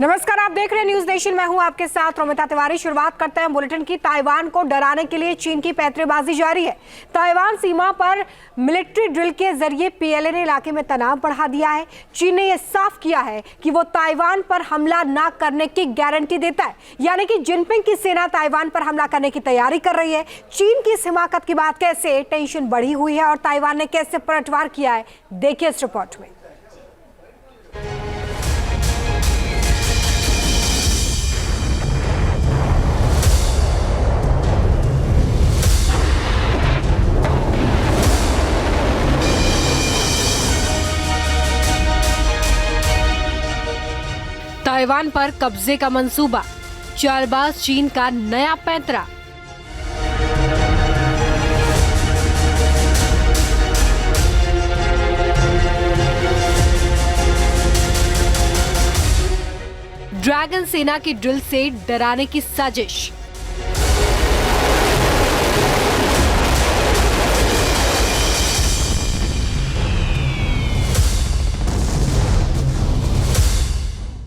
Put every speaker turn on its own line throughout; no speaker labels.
नमस्कार, आप देख रहे हैं न्यूज नेशन। मैं हूं आपके साथ रोमिता तिवारी। शुरुआत करते हैं बुलेटिन की। ताइवान को डराने के लिए चीन की पैंतरेबाजी जारी है। ताइवान सीमा पर मिलिट्री ड्रिल के जरिए पीएलए ने इलाके में तनाव बढ़ा दिया है। चीन ने यह साफ किया है कि वो ताइवान पर हमला न करने की गारंटी देता है, यानी कि जिनपिंग की सेना ताइवान पर हमला करने की तैयारी कर रही है। चीन की इस हिमाकत की बात कैसे टेंशन बढ़ी हुई है और ताइवान ने कैसे पलटवार किया है, देखिए इस रिपोर्ट में। ताइवान पर कब्जे का मंसूबा, चालबाज चीन का नया पैंतरा। ड्रैगन सेना की ड्रिल से डराने की साजिश।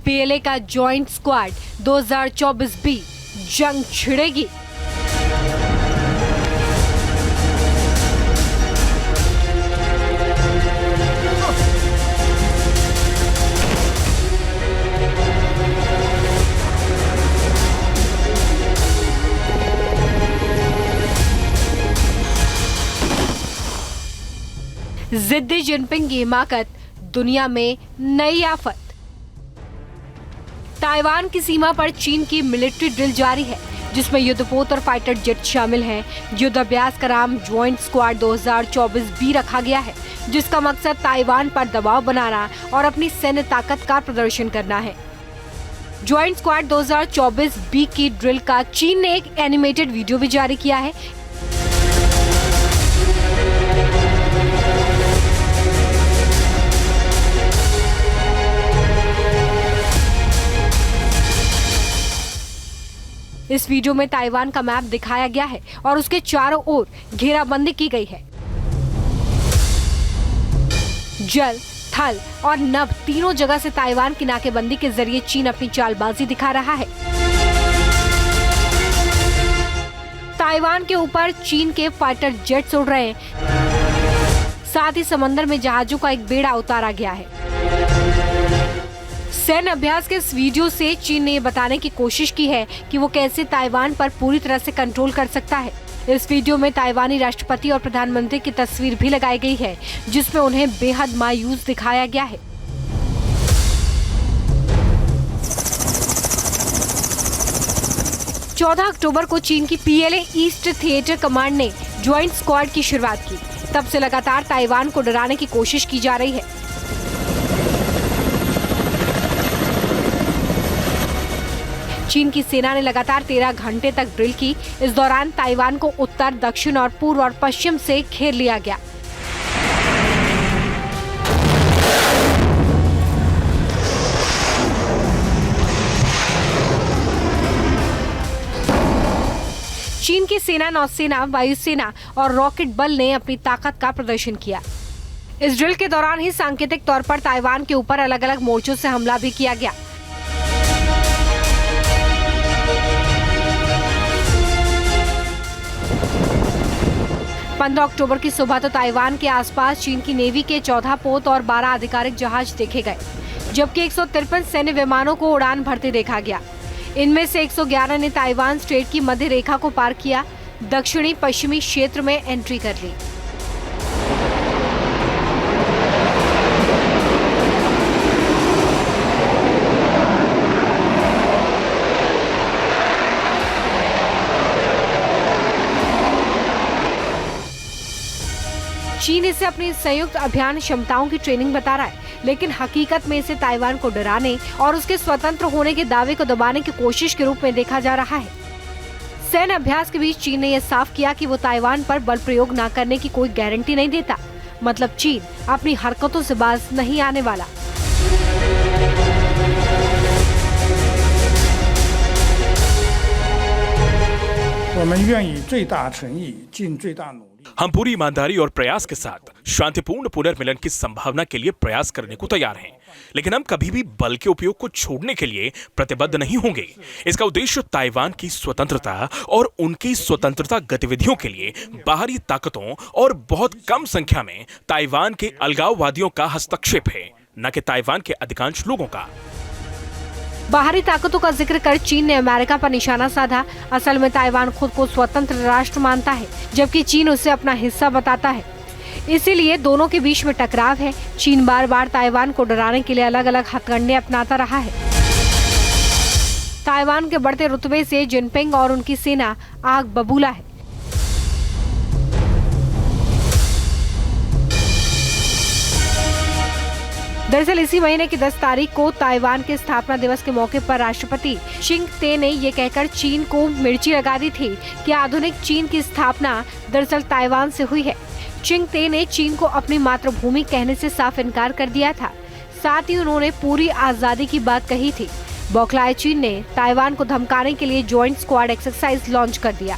पीएलए का जॉइंट स्क्वाड 2024 भी जंग छिड़ेगी। जिद्दी जिनपिंग की हिमाकत, दुनिया में नई आफत। ताइवान की सीमा पर चीन की मिलिट्री ड्रिल जारी है, जिसमें युद्धपोत और फाइटर जेट शामिल हैं। युद्ध अभ्यास का नाम ज्वाइंट स्क्वाड 2024 भी रखा गया है, जिसका मकसद ताइवान पर दबाव बनाना और अपनी सैन्य ताकत का प्रदर्शन करना है। ज्वाइंट स्क्वाड 2024 बी की ड्रिल का चीन ने एक एनिमेटेड वीडियो भी जारी किया है। इस वीडियो में ताइवान का मैप दिखाया गया है और उसके चारों ओर घेराबंदी की गई है। जल, थल और नभ तीनों जगह से ताइवान की नाकेबंदी के जरिए चीन अपनी चालबाजी दिखा रहा है। ताइवान के ऊपर चीन के फाइटर जेट्स उड़ रहे हैं। साथ ही समंदर में जहाजों का एक बेड़ा उतारा गया है। सैन्य अभ्यास के इस वीडियो से चीन ने ये बताने की कोशिश की है कि वो कैसे ताइवान पर पूरी तरह से कंट्रोल कर सकता है। इस वीडियो में ताइवानी राष्ट्रपति और प्रधानमंत्री की तस्वीर भी लगाई गई है, जिसमें उन्हें बेहद मायूस दिखाया गया है। चौदह अक्टूबर को चीन की पीएलए ईस्ट थिएटर कमांड ने ज्वाइंट स्क्वाड की शुरुआत की। तब से लगातार ताइवान को डराने की कोशिश की जा रही है। चीन की सेना ने लगातार 13 घंटे तक ड्रिल की। इस दौरान ताइवान को उत्तर, दक्षिण और पूर्व और पश्चिम से घेर लिया गया। चीन की सेना, नौसेना, वायुसेना और रॉकेट बल ने अपनी ताकत का प्रदर्शन किया। इस ड्रिल के दौरान ही सांकेतिक तौर पर ताइवान के ऊपर अलग अलग मोर्चों से हमला भी किया गया। 15 अक्टूबर की सुबह तो ताइवान के आसपास चीन की नेवी के 14 पोत और 12 आधिकारिक जहाज देखे गए, जबकि 153 सैन्य विमानों को उड़ान भरते देखा गया। इनमें से 111 ने ताइवान स्ट्रेट की मध्य रेखा को पार किया, दक्षिणी पश्चिमी क्षेत्र में एंट्री कर ली। चीन इसे अपनी संयुक्त अभियान क्षमताओं की ट्रेनिंग बता रहा है, लेकिन हकीकत में इसे ताइवान को डराने और उसके स्वतंत्र होने के दावे को दबाने की कोशिश के रूप में देखा जा रहा है। सैन्य अभ्यास के बीच चीन ने यह साफ किया कि वो ताइवान पर बल प्रयोग न करने की कोई गारंटी नहीं देता। मतलब चीन अपनी हरकतों से बाज नहीं आने वाला।
们愿以最大诚意，尽最大努力。
हम पूरी ईमानदारी और प्रयास के साथ शांतिपूर्ण पुनर्मिलन की संभावना के लिए प्रयास करने को तैयार हैं, लेकिन हम कभी भी बल के उपयोग को छोड़ने के लिए प्रतिबद्ध नहीं होंगे। इसका उद्देश्य ताइवान की स्वतंत्रता और उनकी स्वतंत्रता गतिविधियों के लिए बाहरी ताकतों और बहुत कम संख्या में ताइवान के अलगाववादियों का हस्तक्षेप है, न कि ताइवान के अधिकांश लोगों का।
बाहरी ताकतों का जिक्र कर चीन ने अमेरिका पर निशाना साधा। असल में ताइवान खुद को स्वतंत्र राष्ट्र मानता है, जबकि चीन उसे अपना हिस्सा बताता है। इसीलिए दोनों के बीच में टकराव है। चीन बार बार ताइवान को डराने के लिए अलग अलग हथकंडे अपनाता रहा है। ताइवान के बढ़ते रुतबे से जिनपिंग और उनकी सेना आग बबूला है। दरअसल इसी महीने की 10 तारीख को ताइवान के स्थापना दिवस के मौके पर राष्ट्रपति शिंग ते ने ये कहकर चीन को मिर्ची लगा दी थी कि आधुनिक चीन की स्थापना दरअसल ताइवान से हुई है। शिंग ते ने चीन को अपनी मातृभूमि कहने से साफ इनकार कर दिया था। साथ ही उन्होंने पूरी आजादी की बात कही थी। बौखलाए चीन ने ताइवान को धमकाने के लिए ज्वाइंट स्क्वाड एक्सरसाइज लॉन्च कर दिया।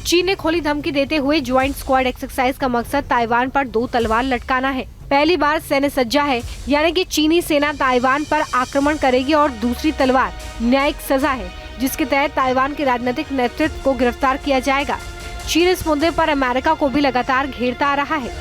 चीन ने खोली धमकी देते हुए ज्वाइंट स्क्वाड एक्सरसाइज का मकसद ताइवान पर 2 तलवार लटकाना है। पहली बार सैन्य सज्जा है, यानी कि चीनी सेना ताइवान पर आक्रमण करेगी, और दूसरी तलवार न्यायिक सजा है, जिसके तहत ताइवान के राजनीतिक नेतृत्व को गिरफ्तार किया जाएगा। चीन इस मुद्दे पर अमेरिका को भी लगातार घेरता आ रहा है।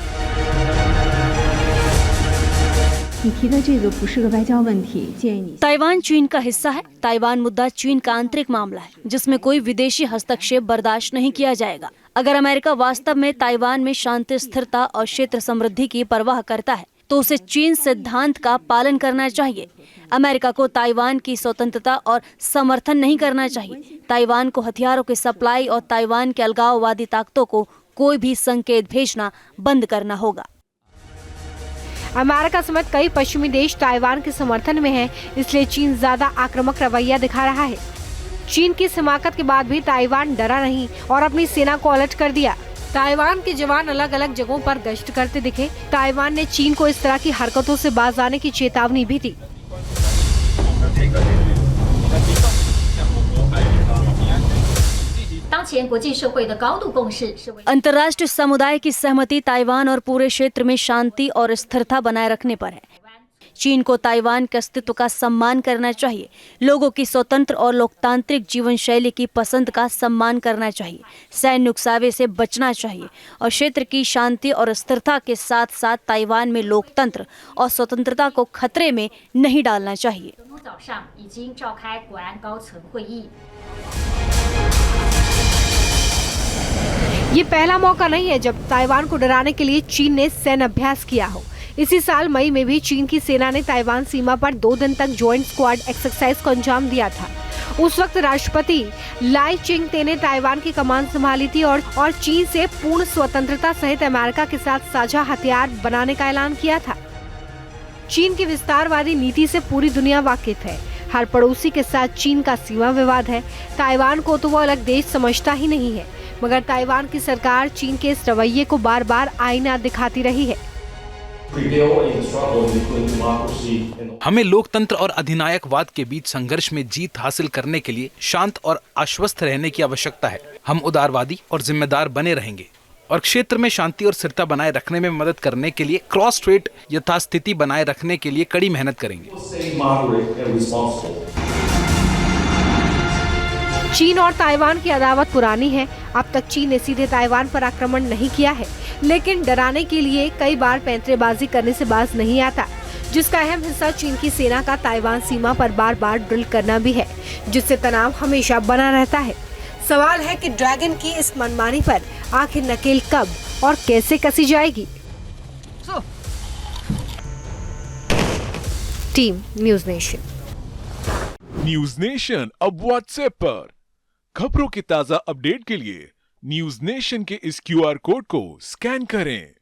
你提的这个不是个外交问题，建议你
ताइवान चीन का हिस्सा है। ताइवान मुद्दा चीन का आंतरिक मामला है, जिसमें कोई विदेशी हस्तक्षेप बर्दाश्त नहीं किया जाएगा। अगर अमेरिका वास्तव में ताइवान में शांति, स्थिरता और क्षेत्र समृद्धि की परवाह करता है, तो उसे चीन सिद्धांत का पालन करना चाहिए। अमेरिका को ताइवान की स्वतंत्रता और समर्थन नहीं करना चाहिए। ताइवान को हथियारों की सप्लाई और ताइवान के अलगाववादी ताकतों को कोई भी संकेत भेजना बंद करना होगा।
अमेरिका समेत कई पश्चिमी देश ताइवान के समर्थन में हैं, इसलिए चीन ज्यादा आक्रामक रवैया दिखा रहा है। चीन की हिमाकत के बाद भी ताइवान डरा नहीं और अपनी सेना को अलर्ट कर दिया। ताइवान के जवान अलग अलग जगहों पर गश्त करते दिखे। ताइवान ने चीन को इस तरह की हरकतों से बाज आने की चेतावनी भी दी।
अंतर्राष्ट्रीय समुदाय की सहमति ताइवान और पूरे क्षेत्र में शांति और स्थिरता बनाए रखने पर है। चीन को ताइवान के अस्तित्व का सम्मान करना चाहिए, लोगों की स्वतंत्र और लोकतांत्रिक जीवन शैली की पसंद का सम्मान करना चाहिए, सैन्य उकसावे से बचना चाहिए और क्षेत्र की शांति और स्थिरता के साथ साथ ताइवान में लोकतंत्र और स्वतंत्रता को खतरे में नहीं डालना चाहिए।
ये पहला मौका नहीं है जब ताइवान को डराने के लिए चीन ने सैन्य अभ्यास किया हो। इसी साल मई में भी चीन की सेना ने ताइवान सीमा पर 2 दिन तक ज्वाइंट स्क्वाड एक्सरसाइज को अंजाम दिया था। उस वक्त राष्ट्रपति लाई चिंग ते ने ताइवान की कमान संभाली थी और चीन से पूर्ण स्वतंत्रता सहित अमेरिका के साथ साझा हथियार बनाने का ऐलान किया था। चीन की विस्तारवादी नीति से पूरी दुनिया वाकिफ है। हर पड़ोसी के साथ चीन का सीमा विवाद है। ताइवान को तो वो अलग देश समझता ही नहीं है, मगर ताइवान की सरकार चीन के इस रवैये को बार बार आईना दिखाती रही है।
हमें लोकतंत्र और अधिनायकवाद के बीच संघर्ष में जीत हासिल करने के लिए शांत और आश्वस्त रहने की आवश्यकता है। हम उदारवादी और जिम्मेदार बने रहेंगे और क्षेत्र में शांति और स्थिरता बनाए रखने में मदद करने के लिए क्रॉस स्ट्रेट यथास्थिति बनाए रखने के लिए कड़ी मेहनत करेंगे।
चीन और ताइवान की अदावत पुरानी है। अब तक चीन ने सीधे ताइवान पर आक्रमण नहीं किया है, लेकिन डराने के लिए कई बार पैंतरेबाजी करने से बाज नहीं आता, जिसका अहम हिस्सा चीन की सेना का ताइवान सीमा पर बार बार ड्रिल करना भी है, जिससे तनाव हमेशा बना रहता है। सवाल है कि ड्रैगन की इस मनमानी पर आखिर नकेल कब और कैसे कसी जाएगी। Team news nation.
News nation अब व्हाट्सएप पर खबरों की ताजा अपडेट के लिए न्यूज़ नेशन के इस QR कोड को स्कैन करें।